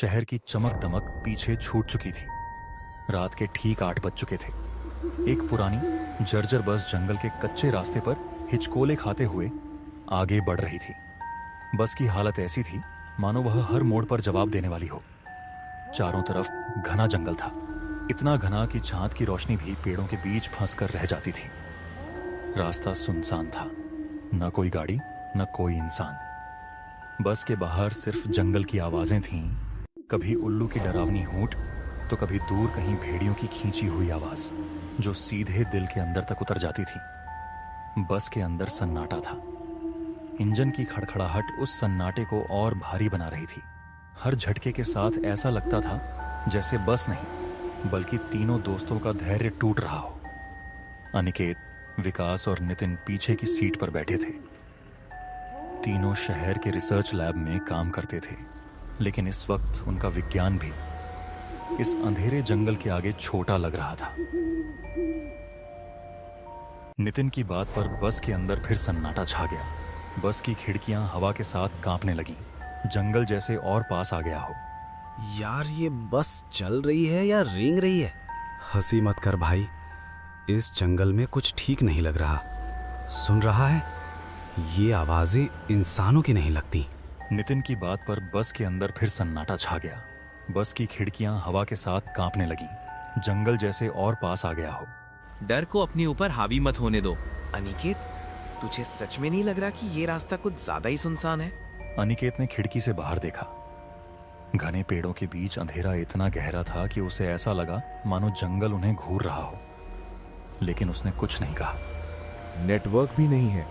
शहर की चमक दमक पीछे छूट चुकी थी। रात के ठीक 8 बज चुके थे। एक पुरानी जर्जर बस जंगल के कच्चे रास्ते पर हिचकोले खाते हुए आगे बढ़ रही थी। बस की हालत ऐसी थी मानो वह हर मोड़ पर जवाब देने वाली हो। चारों तरफ घना जंगल था, इतना घना कि चांद की रोशनी भी पेड़ों के बीच फंसकर रह जाती थी। रास्ता सुनसान था, न कोई गाड़ी न कोई इंसान। बस के बाहर सिर्फ जंगल की आवाजें थीं, कभी उल्लू की डरावनी हूंट तो कभी दूर कहीं भेड़ियों की खींची हुई आवाज जो सीधे दिल के अंदर तक उतर जाती थी। बस के अंदर सन्नाटा था। इंजन की खड़खड़ाहट उस सन्नाटे को और भारी बना रही थी। हर झटके के साथ ऐसा लगता था जैसे बस नहीं बल्कि तीनों दोस्तों का धैर्य टूट रहा हो। अनिकेत, विकास और नितिन पीछे की सीट पर बैठे थे। तीनों शहर के रिसर्च लैब में काम करते थे, लेकिन इस वक्त उनका विज्ञान भी इस अंधेरे जंगल के आगे छोटा लग रहा था। नितिन की बात पर बस के अंदर फिर सन्नाटा छा गया। बस की खिड़कियां हवा के साथ कांपने लगीं, जंगल जैसे और पास आ गया हो। यार, ये बस चल रही है या रेंग रही है? हंसी मत कर भाई, इस जंगल में कुछ ठीक नहीं लग रहा। सुन रहा है? ये आवाजें इंसानों की नहीं लगती। नितिन की बात पर बस के अंदर फिर सन्नाटा छा गया। बस की खिड़कियां हवा के साथ कांपने लगीं, जंगल जैसे और पास आ गया हो। डर को अपने ऊपर हावी मत होने दो। अनिकेत, तुझे सच में नहीं लग रहा कि ये रास्ता कुछ ज्यादा ही सुनसान है? अनिकेत ने खिड़की से बाहर देखा। घने पेड़ों के बीच अंधेरा इतना गहरा था कि उसे ऐसा लगा मानो जंगल उन्हें घूर रहा हो, लेकिन उसने कुछ नहीं कहा। नेटवर्क भी नहीं है,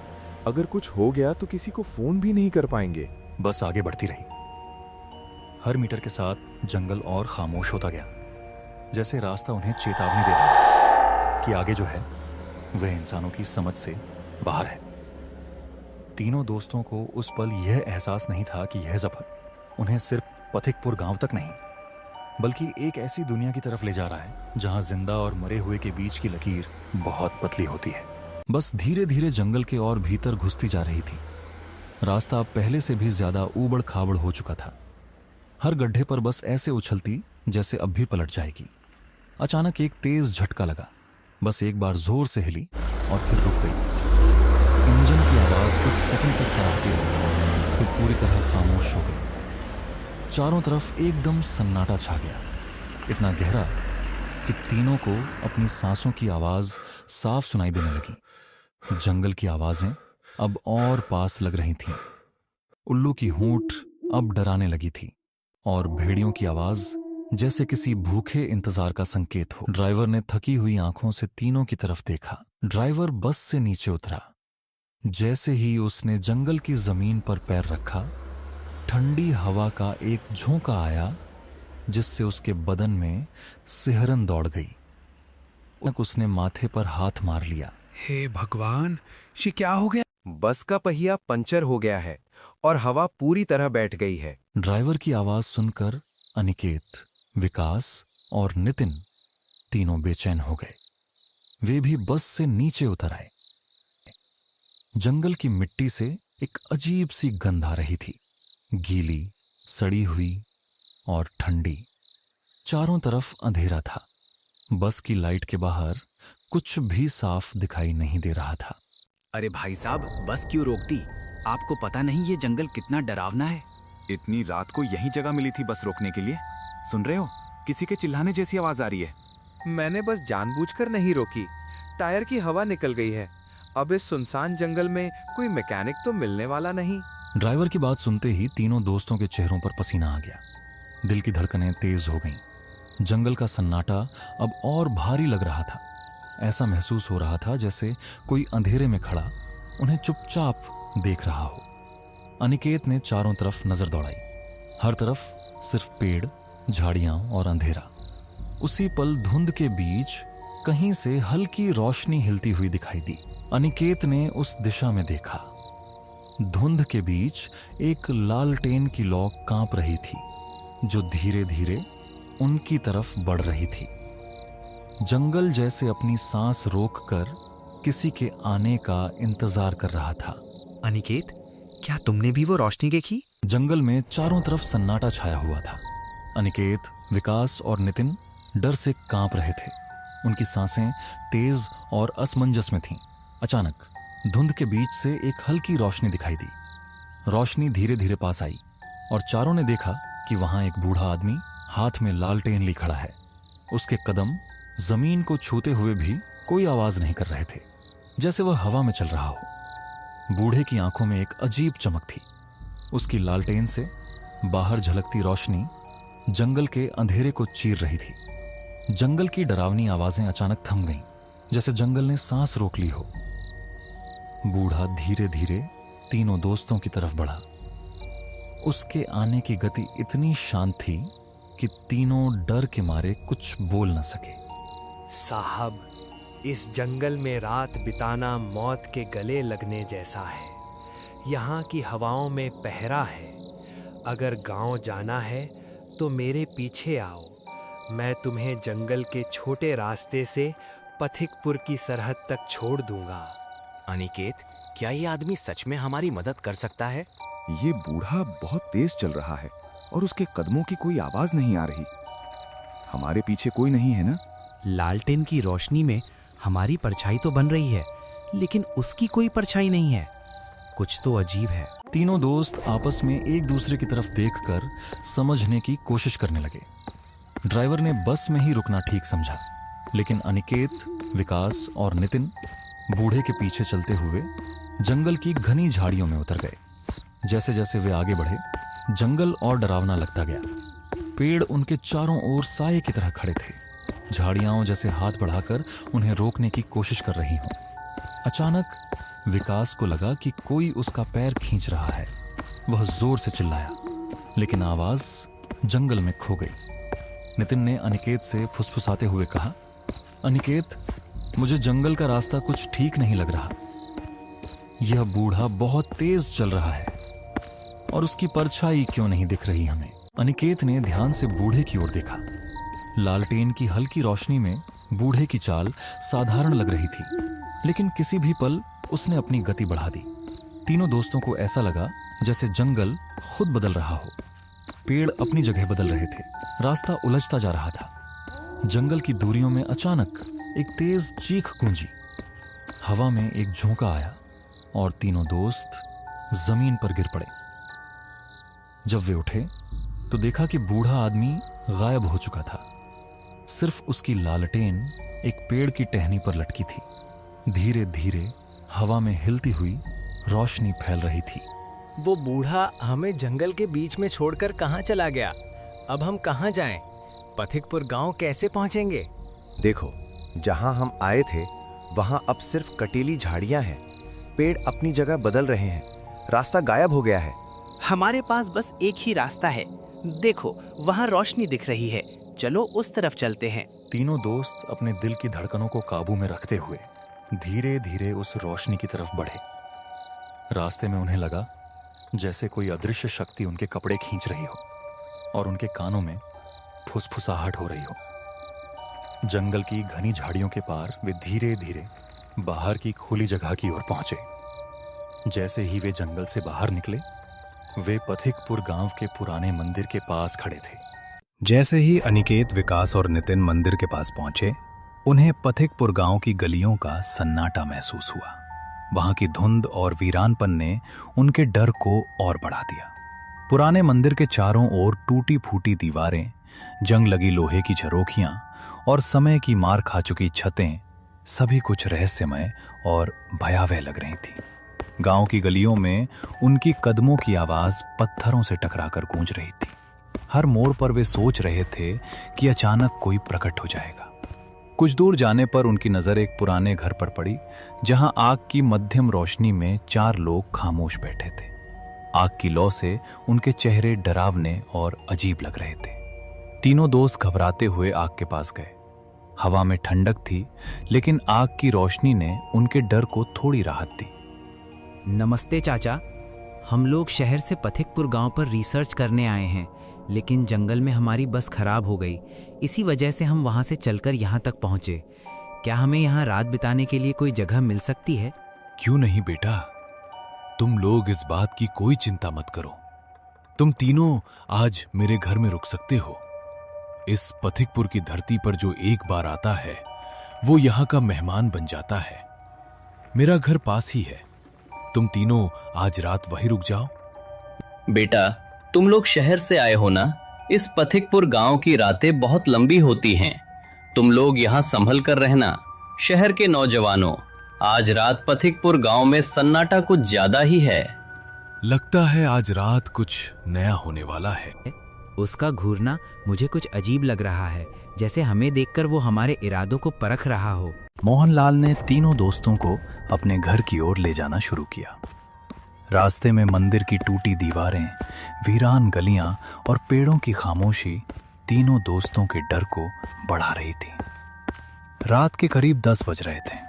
अगर कुछ हो गया तो किसी को फोन भी नहीं कर पाएंगे। बस आगे बढ़ती रही। हर मीटर के साथ जंगल और खामोश होता गया, जैसे रास्ता उन्हें चेतावनी दे रहा है कि आगे जो है वह इंसानों की समझ से बाहर है। तीनों दोस्तों को उस पल यह एहसास नहीं था कि यह सफर उन्हें सिर्फ पथिकपुर गांव तक नहीं बल्कि एक ऐसी दुनिया की तरफ ले जा रहा है जहां जिंदा और मरे हुए के बीच की लकीर बहुत पतली होती है। बस धीरे धीरे जंगल के और भीतर घुसती जा रही थी। रास्ता अब पहले से भी ज्यादा ऊबड़ खाबड़ हो चुका था। हर गड्ढे पर बस ऐसे उछलती जैसे अब भी पलट जाएगी। अचानक एक तेज झटका लगा। बस एक बार जोर से हिली और फिर रुक गई। इंजन की आवाज कुछ सेकंड तक कराती रही, फिर पूरी तरह खामोश हो गई। चारों तरफ एकदम सन्नाटा छा गया, इतना गहरा कि तीनों को अपनी सांसों की आवाज साफ सुनाई देने लगी। जंगल की आवाजें अब और पास लग रही थीं। उल्लू की हूंट अब डराने लगी थी और भेड़ियों की आवाज जैसे किसी भूखे इंतजार का संकेत हो। ड्राइवर ने थकी हुई आंखों से तीनों की तरफ देखा। ड्राइवर बस से नीचे उतरा। जैसे ही उसने जंगल की जमीन पर पैर रखा, ठंडी हवा का एक झोंका आया जिससे उसके बदन में सिहरन दौड़ गई। उसने माथे पर हाथ मार लिया। हे भगवान, ये क्या हो गया? बस का पहिया पंचर हो गया है और हवा पूरी तरह बैठ गई है। ड्राइवर की आवाज सुनकर अनिकेत, विकास और नितिन तीनों बेचैन हो गए। वे भी बस से नीचे उतर आए। जंगल की मिट्टी से एक अजीब सी गंध आ रही थी, गीली, सड़ी हुई और ठंडी। चारों तरफ अंधेरा था। बस की लाइट के बाहर कुछ भी साफ दिखाई नहीं दे रहा था। अरे भाई साहब, बस क्यों रोक दी? आपको पता नहीं ये जंगल कितना डरावना है? इतनी रात को यही जगह मिली थी बस रोकने के लिए? सुन रहे हो, किसी के चिल्लाने जैसी आवाज आ रही है। मैंने बस जानबूझकर नहीं रोकी, टायर की हवा निकल गई है। अब इस सुनसान जंगल में कोई मैकेनिक तो मिलने वाला नहीं। ड्राइवर की बात सुनते ही तीनों दोस्तों के चेहरों पर पसीना आ गया। दिल की धड़कनें तेज हो गईं। जंगल का सन्नाटा अब और भारी लग रहा था। ऐसा महसूस हो रहा था जैसे कोई अंधेरे में खड़ा उन्हें चुपचाप देख रहा हो। अनिकेत ने चारों तरफ नजर दौड़ाई। हर तरफ सिर्फ पेड़, झाड़ियां और अंधेरा। उसी पल धुंध के बीच कहीं से हल्की रोशनी हिलती हुई दिखाई दी। अनिकेत ने उस दिशा में देखा। धुंध के बीच एक लालटेन की लौ कांप रही थी जो धीरे धीरे उनकी तरफ बढ़ रही थी। जंगल जैसे अपनी सांस रोककर किसी के आने का इंतजार कर रहा था। अनिकेत, क्या तुमने भी वो रोशनी देखी? जंगल में चारों तरफ सन्नाटा छाया हुआ था। अनिकेत, विकास और नितिन डर से कांप रहे थे। उनकी सांसें तेज और असमंजस में थीं। अचानक धुंध के बीच से एक हल्की रोशनी दिखाई दी। रोशनी धीरे धीरे पास आई और चारों ने देखा कि वहां एक बूढ़ा आदमी हाथ में लालटेन ली खड़ा है। उसके कदम जमीन को छूते हुए भी कोई आवाज नहीं कर रहे थे, जैसे वह हवा में चल रहा हो। बूढ़े की आंखों में एक अजीब चमक थी। उसकी लालटेन से बाहर झलकती रोशनी जंगल के अंधेरे को चीर रही थी। जंगल की डरावनी आवाजें अचानक थम गईं, जैसे जंगल ने सांस रोक ली हो। बूढ़ा धीरे धीरे तीनों दोस्तों की तरफ बढ़ा। उसके आने की गति इतनी शांत थी कि तीनों डर के मारे कुछ बोल न सके। साहब, इस जंगल में रात बिताना मौत के गले लगने जैसा है। यहाँ की हवाओं में पहरा है। अगर गांव जाना है तो मेरे पीछे आओ। मैं तुम्हें जंगल के छोटे रास्ते से पथिकपुर की सरहद तक छोड़ दूंगा। अनिकेत, क्या ये आदमी सच में हमारी मदद कर सकता है? ये बूढ़ा बहुत तेज चल रहा है और उसके कदमों की कोई आवाज नहीं आ रही। हमारे पीछे कोई नहीं है ना? लालटेन की रोशनी में हमारी परछाई तो बन रही है, लेकिन उसकी कोई परछाई नहीं है। कुछ तो अजीब है। तीनों दोस्त आपस में एक दूसरे की तरफ देखकर समझने की कोशिश करने लगे। ड्राइवर ने बस में ही रुकना ठीक समझा, लेकिन अनिकेत, विकास और नितिन बूढ़े के पीछे चलते हुए जंगल की घनी झाड़ियों में उतर गए। जैसे जैसे वे आगे बढ़े, जंगल और डरावना लगता गया। पेड़ उनके चारों ओर साये की तरह खड़े थे। झाड़ियां जैसे हाथ बढ़ाकर उन्हें रोकने की कोशिश कर रही हों। अचानक विकास को लगा कि कोई उसका पैर खींच रहा है। वह जोर से चिल्लाया, लेकिन आवाज जंगल में खो गई। नितिन ने अनिकेत से फुसफुसाते हुए कहा, अनिकेत, मुझे जंगल का रास्ता कुछ ठीक नहीं लग रहा। यह बूढ़ा बहुत तेज चल रहा है और उसकी परछाई क्यों नहीं दिख रही हमें। अनिकेत ने ध्यान से बूढ़े की ओर देखा। लालटेन की हल्की रोशनी में बूढ़े की चाल साधारण लग रही थी, लेकिन किसी भी पल उसने अपनी गति बढ़ा दी। तीनों दोस्तों को ऐसा लगा जैसे जंगल खुद बदल रहा हो। पेड़ अपनी जगह बदल रहे थे, रास्ता उलझता जा रहा था। जंगल की दूरियों में अचानक एक तेज चीख गूंजी। हवा में एक झोंका आया और तीनों दोस्त जमीन पर गिर पड़े। जब वे उठे तो देखा कि बूढ़ा आदमी गायब हो चुका था। सिर्फ उसकी लालटेन एक पेड़ की टहनी पर लटकी थी। धीरे धीरे हवा में हिलती हुई रोशनी फैल रही थी। वो बूढ़ा हमें जंगल के बीच में छोड़कर कहाँ चला गया? अब हम कहाँ जाएं? पथिकपुर गांव कैसे पहुंचेंगे? देखो, जहां हम आए थे वहां अब सिर्फ कटीली झाड़ियां हैं। पेड़ अपनी जगह बदल रहे हैं। रास्ता गायब हो गया है। हमारे पास बस एक ही रास्ता है। देखो, वहां रोशनी दिख रही है। चलो उस तरफ चलते हैं। तीनों दोस्त अपने दिल की धड़कनों को काबू में रखते हुए धीरे धीरे उस रोशनी की तरफ बढ़े। रास्ते में उन्हें लगा जैसे कोई अदृश्य शक्ति उनके कपड़े खींच रही हो और उनके कानों में फुसफुसाहट हो रही हो। जंगल की घनी झाड़ियों के पार वे धीरे धीरे बाहर की खुली जगह की ओर पहुंचे। जैसे ही वे जंगल से बाहर निकले, वे पथिकपुर गांव के पुराने मंदिर के पास खड़े थे। जैसे ही अनिकेत, विकास और नितिन मंदिर के पास पहुंचे, उन्हें पथिकपुर गांव की गलियों का सन्नाटा महसूस हुआ। वहां की धुंध और वीरानपन ने उनके डर को और बढ़ा दिया। पुराने मंदिर के चारों ओर टूटी फूटी दीवारें, जंग लगी लोहे की झरोखियां और समय की मार खा चुकी छतें, सभी कुछ रहस्यमय और भयावह लग रही थी। गांव की गलियों में उनकी कदमों की आवाज पत्थरों से टकराकर गूंज रही थी। हर मोड़ पर वे सोच रहे थे कि अचानक कोई प्रकट हो जाएगा। कुछ दूर जाने पर उनकी नजर एक पुराने घर पर पड़ी, जहां आग की मध्यम रोशनी में 4 लोग खामोश बैठे थे। आग की लौ से उनके चेहरे डरावने और अजीब लग रहे थे। तीनों दोस्त घबराते हुए आग के पास गए। हवा में ठंडक थी, लेकिन आग की रोशनी ने उनके डर को थोड़ी राहत दी। नमस्ते चाचा, हम लोग शहर से पथिकपुर गांव पर रिसर्च करने आए हैं, लेकिन जंगल में हमारी बस खराब हो गई। इसी वजह से हम वहां से चलकर यहाँ तक पहुंचे। क्या हमें यहाँ रात बिताने के लिए कोई जगह मिल सकती है? क्यों नहीं बेटा, तुम लोग इस बात की कोई चिंता मत करो। तुम तीनों आज मेरे घर में रुक सकते हो। इस पथिकपुर की धरती पर जो एक बार आता है वो यहाँ का मेहमान बन जाता है। मेरा घर पास ही है, तुम तीनों आज रात वहीं रुक जाओ। बेटा, तुम लोग शहर से आए हो ना? इस पथिकपुर गांव की रातें बहुत लंबी होती हैं। तुम लोग यहाँ संभल कर रहना। शहर के नौजवानों, आज रात पथिकपुर गांव में सन्नाटा कुछ ज्यादा ही है। लगता है आज रात कुछ नया होने वाला है। उसका घूरना मुझे कुछ अजीब लग रहा है, जैसे हमें देखकर वो हमारे इरादों को परख रहा हो। मोहनलाल ने तीनों दोस्तों को अपने घर की ओर ले जाना शुरू किया। रास्ते में मंदिर की टूटी दीवारें, वीरान गलियां और पेड़ों की खामोशी तीनों दोस्तों के डर को बढ़ा रही थी। रात के करीब 10 बज रहे थे।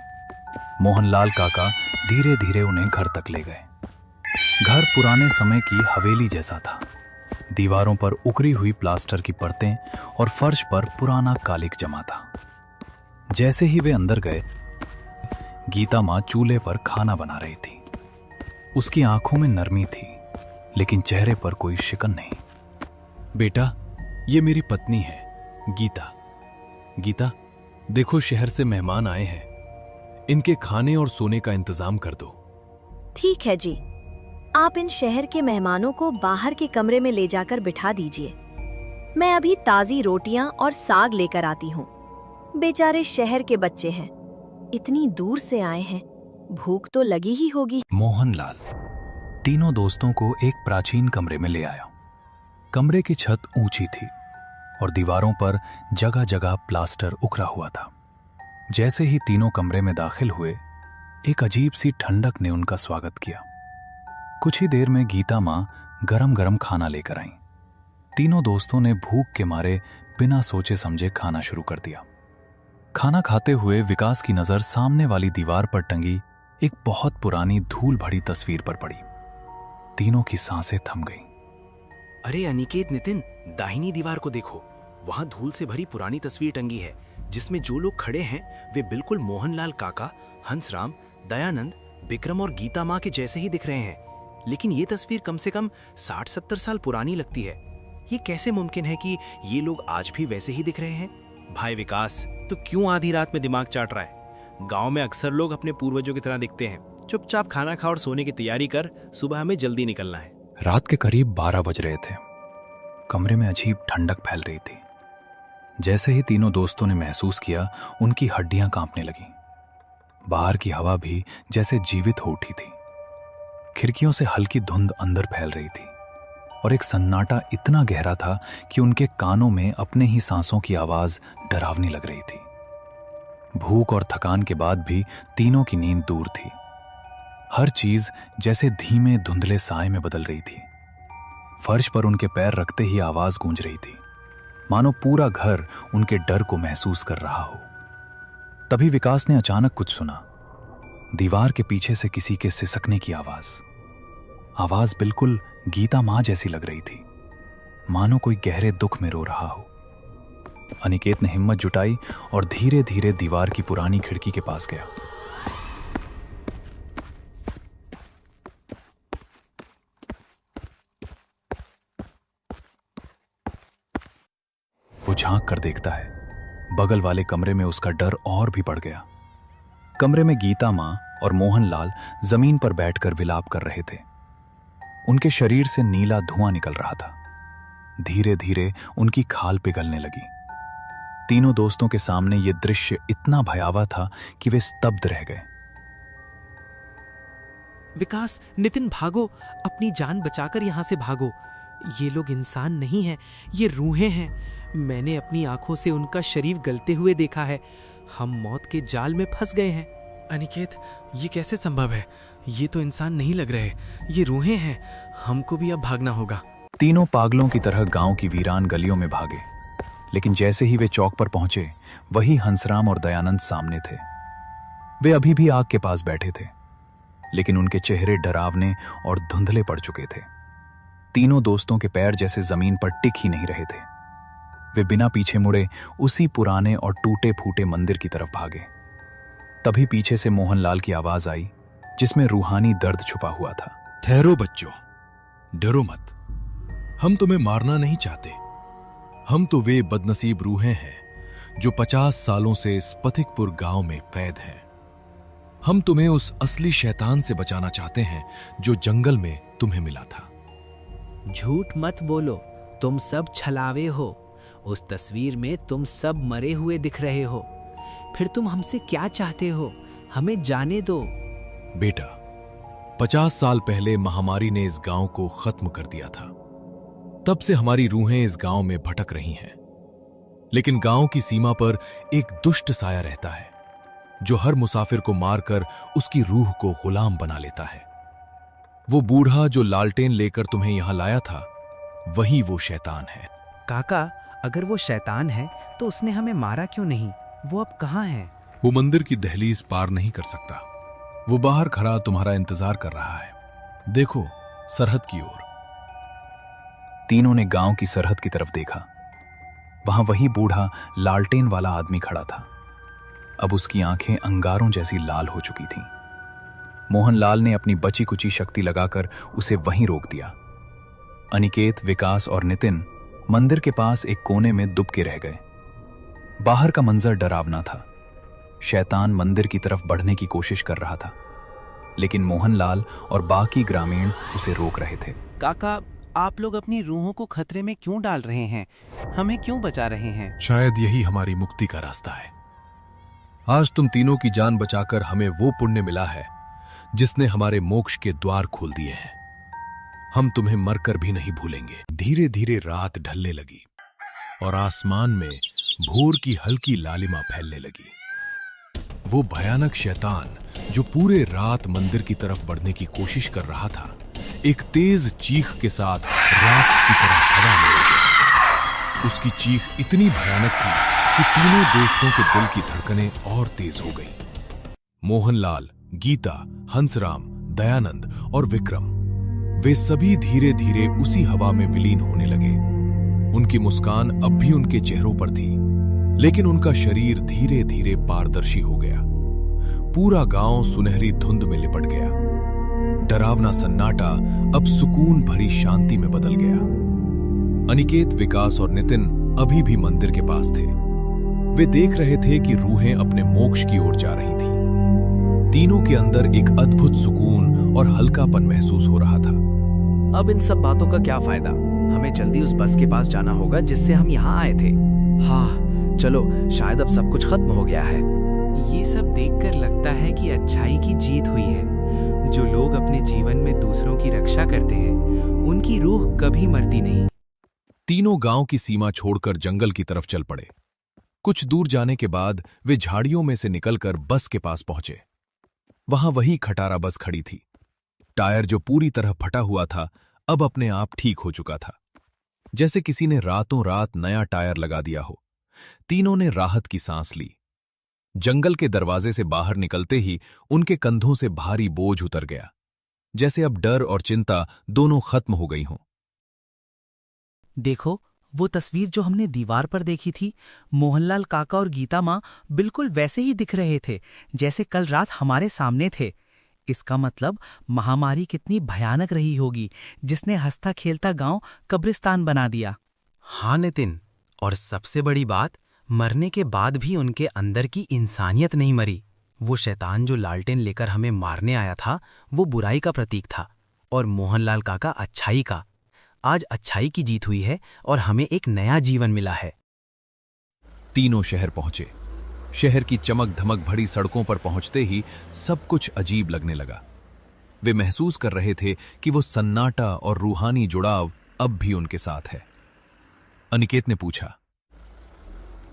मोहनलाल काका धीरे धीरे उन्हें घर तक ले गए। घर पुराने समय की हवेली जैसा था। दीवारों पर उकरी हुई प्लास्टर की परतें और फर्श पर पुराना कालिक जमा था। जैसे ही वे अंदर गए, गीता माँ चूल्हे पर खाना बना रही थी। उसकी आंखों में नरमी थी, लेकिन चेहरे पर कोई शिकन नहीं। बेटा, ये मेरी पत्नी है, गीता। गीता, देखो शहर से मेहमान आए हैं, इनके खाने और सोने का इंतजाम कर दो। ठीक है जी, आप इन शहर के मेहमानों को बाहर के कमरे में ले जाकर बिठा दीजिए। मैं अभी ताजी रोटियां और साग लेकर आती हूँ। बेचारे शहर के बच्चे हैं, इतनी दूर से आए हैं, भूख तो लगी ही होगी। मोहनलाल तीनों दोस्तों को एक प्राचीन कमरे में ले आया। कमरे की छत ऊंची थी और दीवारों पर जगह जगह प्लास्टर उखड़ा हुआ था। जैसे ही तीनों कमरे में दाखिल हुए, एक अजीब सी ठंडक ने उनका स्वागत किया। कुछ ही देर में गीता माँ गरम गरम खाना लेकर आईं। तीनों दोस्तों ने भूख के मारे बिना सोचे समझे खाना शुरू कर दिया। खाना खाते हुए विकास की नजर सामने वाली दीवार पर टंगी एक बहुत पुरानी धूल भरी तस्वीर पर पड़ी। तीनों की सांसें थम गईं। अरे अनिकेत, नितिन, दाहिनी दीवार को देखो, वहां धूल से भरी पुरानी तस्वीर टंगी है, जिसमें जो लोग खड़े हैं वे बिल्कुल मोहनलाल काका, हंसराम, दयानंद, विक्रम और गीता माँ के जैसे ही दिख रहे हैं। लेकिन ये तस्वीर कम से कम 60-70 साल पुरानी लगती है। ये कैसे मुमकिन है कि ये लोग आज भी वैसे ही दिख रहे हैं? भाई विकास, तो क्यों आधी रात में दिमाग चाट रहा है? गांव में अक्सर लोग अपने पूर्वजों की तरह दिखते हैं। चुपचाप खाना खा और सोने की तैयारी कर, सुबह हमें जल्दी निकलना है। रात के करीब 12 बज रहे थे। कमरे में अजीब ठंडक फैल रही थी। जैसे ही तीनों दोस्तों ने महसूस किया, उनकी हड्डियां कांपने लगीं। बाहर की हवा भी जैसे जीवित हो उठी थी। खिड़कियों से हल्की धुंध अंदर फैल रही थी और एक सन्नाटा इतना गहरा था कि उनके कानों में अपने ही सांसों की आवाज डरावनी लग रही थी। भूख और थकान के बाद भी तीनों की नींद दूर थी। हर चीज जैसे धीमे धुंधले साए में बदल रही थी। फर्श पर उनके पैर रखते ही आवाज गूंज रही थी, मानो पूरा घर उनके डर को महसूस कर रहा हो। तभी विकास ने अचानक कुछ सुना। दीवार के पीछे से किसी के सिसकने की आवाज बिल्कुल गीता माँ जैसी लग रही थी, मानो कोई गहरे दुख में रो रहा हो। अनिकेत ने हिम्मत जुटाई और धीरे धीरे दीवार की पुरानी खिड़की के पास गया। वो झांक कर देखता है। बगल वाले कमरे में उसका डर और भी बढ़ गया। कमरे में गीता माँ और मोहनलाल जमीन पर बैठकर विलाप कर रहे थे। उनके शरीर से नीला धुआं निकल रहा था। धीरे धीरे उनकी खाल पिघलने लगी। तीनों दोस्तों के सामने यह दृश्य इतना भयावह था कि वे स्तब्ध रह गए। विकास, नितिन, भागो, अपनी जान बचाकर यहाँ से भागो। ये लोग इंसान नहीं हैं, ये रूहें हैं। मैंने अपनी आंखों से उनका शरीर गलते हुए देखा है। हम मौत के जाल में फंस गए हैं। अनिकेत, ये कैसे संभव है? ये तो इंसान नहीं लग रहे, ये रूहें हैं। हमको भी अब भागना होगा। तीनों पागलों की तरह गांव की वीरान गलियों में भागे, लेकिन जैसे ही वे चौक पर पहुंचे, वही हंसराम और दयानंद सामने थे। वे अभी भी आग के पास बैठे थे, लेकिन उनके चेहरे डरावने और धुंधले पड़ चुके थे। तीनों दोस्तों के पैर जैसे जमीन पर टिक ही नहीं रहे थे। वे बिना पीछे मुड़े उसी पुराने और टूटे फूटे मंदिर की तरफ भागे। तभी पीछे से मोहनलाल की आवाज आई, जिसमें रूहानी दर्द छुपा हुआ था। ठहरो बच्चों, डरो मत। हम तुम्हें मारना नहीं चाहते। हम तो वे बदनसीब रूहें हैं जो 50 सालों से इस पथिकपुर गांव में कैद हैं। हम तुम्हें उस असली शैतान से बचाना चाहते हैं जो जंगल में तुम्हें मिला था। झूठ मत बोलो, तुम सब छलावे हो। उस तस्वीर में तुम सब मरे हुए दिख रहे हो। फिर तुम हमसे क्या चाहते हो? हमें जाने दो। बेटा, 50 साल पहले महामारी ने इस गांव को खत्म कर दिया था। तब से हमारी रूहें इस गांव में भटक रही हैं। लेकिन गांव की सीमा पर एक दुष्ट साया रहता है जो हर मुसाफिर को मारकर उसकी रूह को गुलाम बना लेता है। वो बूढ़ा जो लालटेन लेकर तुम्हें यहां लाया था, वही वो शैतान है। काका, अगर वो शैतान है तो उसने हमें मारा क्यों नहीं? वो अब कहाँ है? वो मंदिर की दहलीज पार नहीं कर सकता। वो बाहर खड़ा तुम्हारा इंतजार कर रहा है। देखो, सरहद की ओर। तीनों ने गांव की सरहद की तरफ देखा। वहां वही बूढ़ा लालटेन वाला आदमी खड़ा था। अब उसकी आंखें अंगारों जैसी लाल हो चुकी थीं। मोहनलाल ने अपनी बची कुची शक्ति लगाकर उसे वहीं रोक दिया। अनिकेत, विकास और नितिन मंदिर के पास एक कोने में दुबके रह गए। बाहर का मंजर डरावना था। शैतान मंदिर की तरफ बढ़ने की कोशिश कर रहा था, लेकिन मोहनलाल और बाकी ग्रामीण उसे रोक रहे थे। काका, आप लोग अपनी रूहों को खतरे में क्यों डाल रहे हैं? हमें क्यों बचा रहे हैं? शायद यही हमारी मुक्ति का रास्ता है। आज तुम तीनों की जान बचाकर हमें वो पुण्य मिला है जिसने हमारे मोक्ष के द्वार खोल दिए हैं। हम तुम्हें मरकर भी नहीं भूलेंगे। धीरे धीरे रात ढलने लगी और आसमान में भोर की हल्की लालिमा फैलने लगी। वो भयानक शैतान जो पूरे रात मंदिर की तरफ बढ़ने की कोशिश कर रहा था, एक तेज चीख के साथ रात की तरह हवा में उड़ गया। उसकी चीख इतनी भयानक थी कि तीनों दोस्तों के दिल की धड़कनें और तेज हो गईं। मोहनलाल, गीता, हंसराम, दयानंद और विक्रम, वे सभी धीरे धीरे उसी हवा में विलीन होने लगे। उनकी मुस्कान अब भी उनके चेहरों पर थी, लेकिन उनका शरीर धीरे धीरे पारदर्शी हो गया। पूरा गांव सुनहरी धुंध में लिपट गया। डरावना सन्नाटा अब सुकून भरी शांति में बदल गया। अनिकेत, विकास और नितिन अभी भी मंदिर के पास थे। वे देख रहे थे कि रूहें अपने मोक्ष की ओर जा रही थीं। तीनों के अंदर एक अद्भुत सुकून और हल्कापन महसूस हो रहा था। अब इन सब बातों का क्या फायदा? हमें जल्दी उस बस के पास जाना होगा जिससे हम यहाँ आए थे। हाँ, चलो, शायद अब सब कुछ खत्म हो गया है। ये सब देखकर लगता है कि अच्छाई की जीत हुई है। जो लोग अपने जीवन में दूसरों की रक्षा करते हैं, उनकी रूह कभी मरती नहीं। तीनों गांव की सीमा छोड़कर जंगल की तरफ चल पड़े। कुछ दूर जाने के बाद वे झाड़ियों में से निकलकर बस के पास पहुंचे। वहां वही खटारा बस खड़ी थी। टायर जो पूरी तरह फटा हुआ था, अब अपने आप ठीक हो चुका था, जैसे किसी ने रातों रात नया टायर लगा दिया हो। तीनों ने राहत की सांस ली। जंगल के दरवाजे से बाहर निकलते ही उनके कंधों से भारी बोझ उतर गया, जैसे अब डर और चिंता दोनों खत्म हो गई हों। देखो, वो तस्वीर जो हमने दीवार पर देखी थी, मोहनलाल काका और गीता माँ बिल्कुल वैसे ही दिख रहे थे जैसे कल रात हमारे सामने थे। इसका मतलब महामारी कितनी भयानक रही होगी जिसने हंसता खेलता गांव कब्रिस्तान बना दिया। हाँ नितिन, और सबसे बड़ी बात, मरने के बाद भी उनके अंदर की इंसानियत नहीं मरी। वो शैतान जो लालटेन लेकर हमें मारने आया था, वो बुराई का प्रतीक था और मोहनलाल काका अच्छाई का। आज अच्छाई की जीत हुई है और हमें एक नया जीवन मिला है। तीनों शहर पहुंचे। शहर की चमक धमक भरी सड़कों पर पहुंचते ही सब कुछ अजीब लगने लगा। वे महसूस कर रहे थे कि वो सन्नाटा और रूहानी जुड़ाव अब भी उनके साथ है। अनिकेत ने पूछा,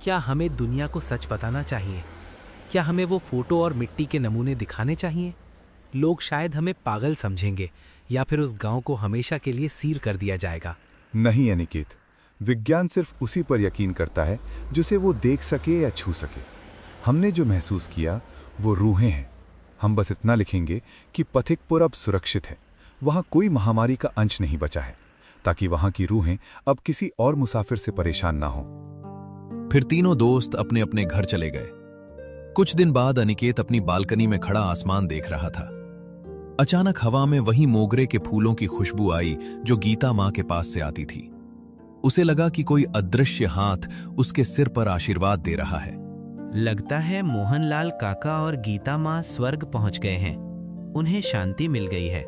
क्या हमें दुनिया को सच बताना चाहिए? क्या हमें वो फोटो और मिट्टी के नमूने दिखाने चाहिए? लोग शायद हमें पागल समझेंगे या फिर उस गांव को हमेशा के लिए सील कर दिया जाएगा। नहीं अनिकेत, विज्ञान सिर्फ उसी पर यकीन करता है जिसे वो देख सके या छू सके। हमने जो महसूस किया वो रूहें हैं। हम बस इतना लिखेंगे कि पथिकपुर अब सुरक्षित है, वहाँ कोई महामारी का अंश नहीं बचा है, ताकि वहाँ की रूहें अब किसी और मुसाफिर से परेशान ना हो। फिर तीनों दोस्त अपने अपने घर चले गए। कुछ दिन बाद अनिकेत अपनी बालकनी में खड़ा आसमान देख रहा था। अचानक हवा में वही मोगरे के फूलों की खुशबू आई जो गीता मां के पास से आती थी। उसे लगा कि कोई अदृश्य हाथ उसके सिर पर आशीर्वाद दे रहा है। लगता है मोहनलाल काका और गीता माँ स्वर्ग पहुंच गए हैं। उन्हें शांति मिल गई है।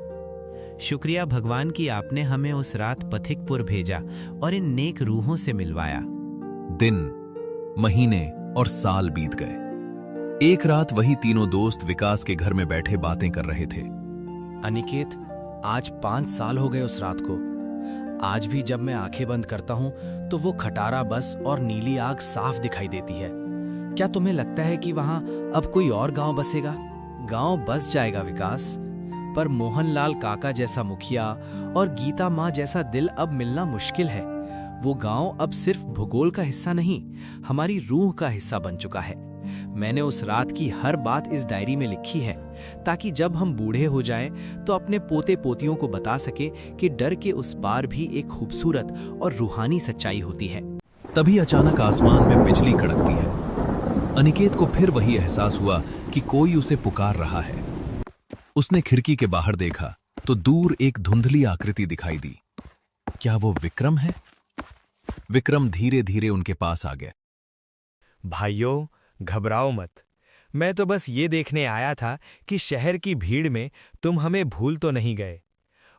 शुक्रिया भगवान कि आपने हमें उस रात पथिकपुर भेजा और इन नेक रूहों से मिलवाया। दिन, महीने और साल बीत गए। एक रात वही तीनों दोस्त विकास के घर में बैठे बातें कर रहे थे। अनिकेत, आज 5 साल हो गए उस रात को। आज भी जब मैं आंखें बंद करता हूं तो वो खटारा बस और नीली आग साफ दिखाई देती है। क्या तुम्हें लगता है कि वहां अब कोई और गांव बसेगा? गांव बस जाएगा विकास, पर मोहनलाल काका जैसा मुखिया और गीता माँ जैसा दिल अब मिलना मुश्किल है। वो गांव अब सिर्फ भूगोल का हिस्सा नहीं, हमारी रूह का हिस्सा बन चुका है। मैंने उस रात की हर बात इस डायरी में लिखी है ताकि जब हम बूढ़े हो जाएं तो अपने पोते पोतियों को बता सके कि डर के उस पार भी एक खूबसूरत और रूहानी सच्चाई होती है। तभी अचानक आसमान में बिजली कड़कती है। अनिकेत को फिर वही एहसास हुआ कि कोई उसे पुकार रहा है। उसने खिड़की के बाहर देखा तो दूर एक धुंधली आकृति दिखाई दी। क्या वो विक्रम है? विक्रम धीरे धीरे उनके पास आ गया। भाइयों, घबराओ मत। मैं तो बस ये देखने आया था कि शहर की भीड़ में तुम हमें भूल तो नहीं गए।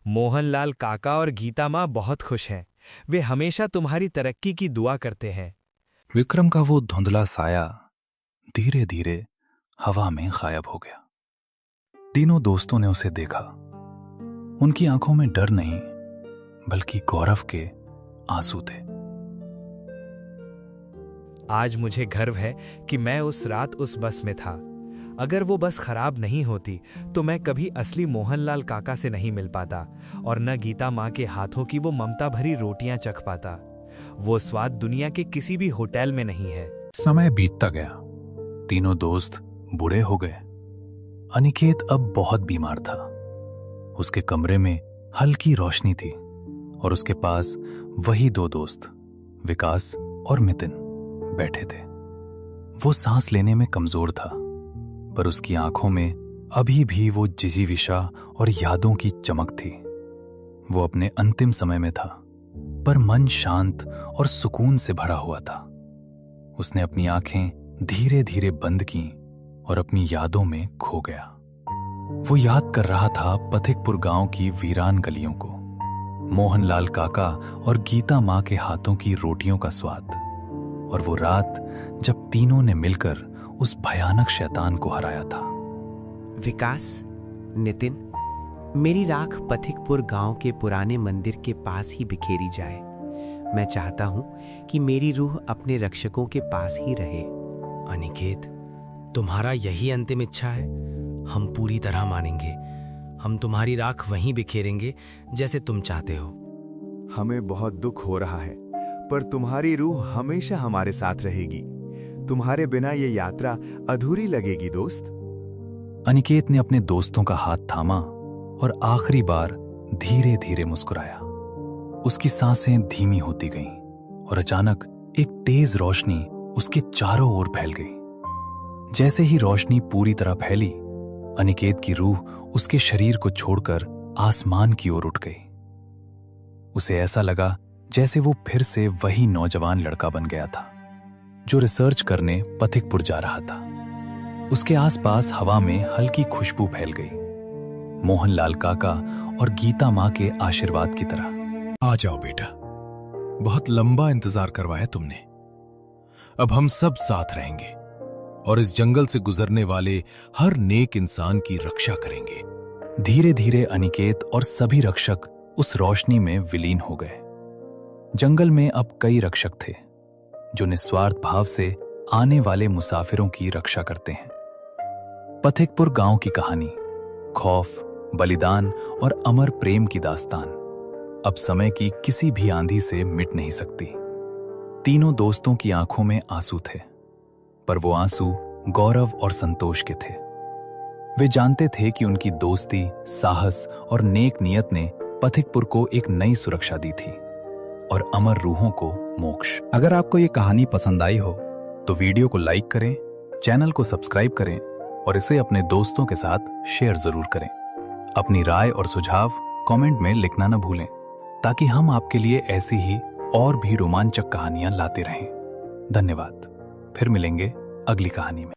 मोहनलाल काका और गीता माँ बहुत खुश हैं। वे हमेशा तुम्हारी तरक्की की दुआ करते हैं। विक्रम का वो धुंधला साया धीरे धीरे हवा में गायब हो गया। तीनों दोस्तों ने उसे देखा। उनकी आंखों में डर नहीं बल्कि गौरव के आंसू थे। आज मुझे गर्व है कि मैं उस रात उस बस में था। अगर वो बस खराब नहीं होती तो मैं कभी असली मोहनलाल काका से नहीं मिल पाता और न गीता माँ के हाथों की वो ममता भरी रोटियां चख पाता। वो स्वाद दुनिया के किसी भी होटल में नहीं है। समय बीतता गया। तीनों दोस्त बूढ़े हो गए। अनिकेत अब बहुत बीमार था। उसके कमरे में हल्की रोशनी थी और उसके पास वही 2 दोस्त विकास और मितिन बैठे थे। वो सांस लेने में कमजोर था, पर उसकी आंखों में अभी भी वो जिजीविशा और यादों की चमक थी। वो अपने अंतिम समय में था, पर मन शांत और सुकून से भरा हुआ था। उसने अपनी आंखें धीरे धीरे बंद की और अपनी यादों में खो गया। वो याद कर रहा था पथिकपुर गांव की वीरान गलियों को, मोहनलाल काका और गीता माँ के हाथों की रोटियों का स्वाद, और वो रात जब तीनों ने मिलकर उस भयानक शैतान को हराया था। विकास, नितिन, मेरी राख पथिकपुर गांव के पुराने मंदिर के पास ही बिखेरी जाए। मैं चाहता हूं कि मेरी रूह अपने रक्षकों के पास ही रहे। अनिकेत, तुम्हारा यही अंतिम इच्छा है? हम पूरी तरह मानेंगे। हम तुम्हारी राख वहीं बिखेरेंगे जैसे तुम चाहते हो। हमें बहुत दुख हो रहा है, पर तुम्हारी रूह हमेशा हमारे साथ रहेगी। तुम्हारे बिना ये यात्रा अधूरी लगेगी दोस्त। अनिकेत ने अपने दोस्तों का हाथ थामा और आखिरी बार धीरे धीरे मुस्कुराया। उसकी सांसें धीमी होती गईं और अचानक एक तेज रोशनी उसके चारों ओर फैल गई। जैसे ही रोशनी पूरी तरह फैली, अनिकेत की रूह उसके शरीर को छोड़कर आसमान की ओर उठ गई। उसे ऐसा लगा जैसे वो फिर से वही नौजवान लड़का बन गया था जो रिसर्च करने पथिकपुर जा रहा था। उसके आसपास हवा में हल्की खुशबू फैल गई, मोहनलाल काका और गीता माँ के आशीर्वाद की तरह। आ जाओ बेटा, बहुत लंबा इंतजार करवाया तुमने। अब हम सब साथ रहेंगे और इस जंगल से गुजरने वाले हर नेक इंसान की रक्षा करेंगे। धीरे धीरे अनिकेत और सभी रक्षक उस रोशनी में विलीन हो गए। जंगल में अब कई रक्षक थे जो निस्वार्थ भाव से आने वाले मुसाफिरों की रक्षा करते हैं। पथिकपुर गांव की कहानी, खौफ, बलिदान और अमर प्रेम की दास्तान अब समय की किसी भी आंधी से मिट नहीं सकती। तीनों दोस्तों की आंखों में आंसू थे, पर वो आंसू गौरव और संतोष के थे। वे जानते थे कि उनकी दोस्ती, साहस और नेक नियत ने पथिकपुर को एक नई सुरक्षा दी थी और अमर रूहों को मोक्ष। अगर आपको ये कहानी पसंद आई हो तो वीडियो को लाइक करें, चैनल को सब्सक्राइब करें और इसे अपने दोस्तों के साथ शेयर जरूर करें। अपनी राय और सुझाव कमेंट में लिखना न भूलें, ताकि हम आपके लिए ऐसी ही और भी रोमांचक कहानियां लाते रहें। धन्यवाद। फिर मिलेंगे अगली कहानी में।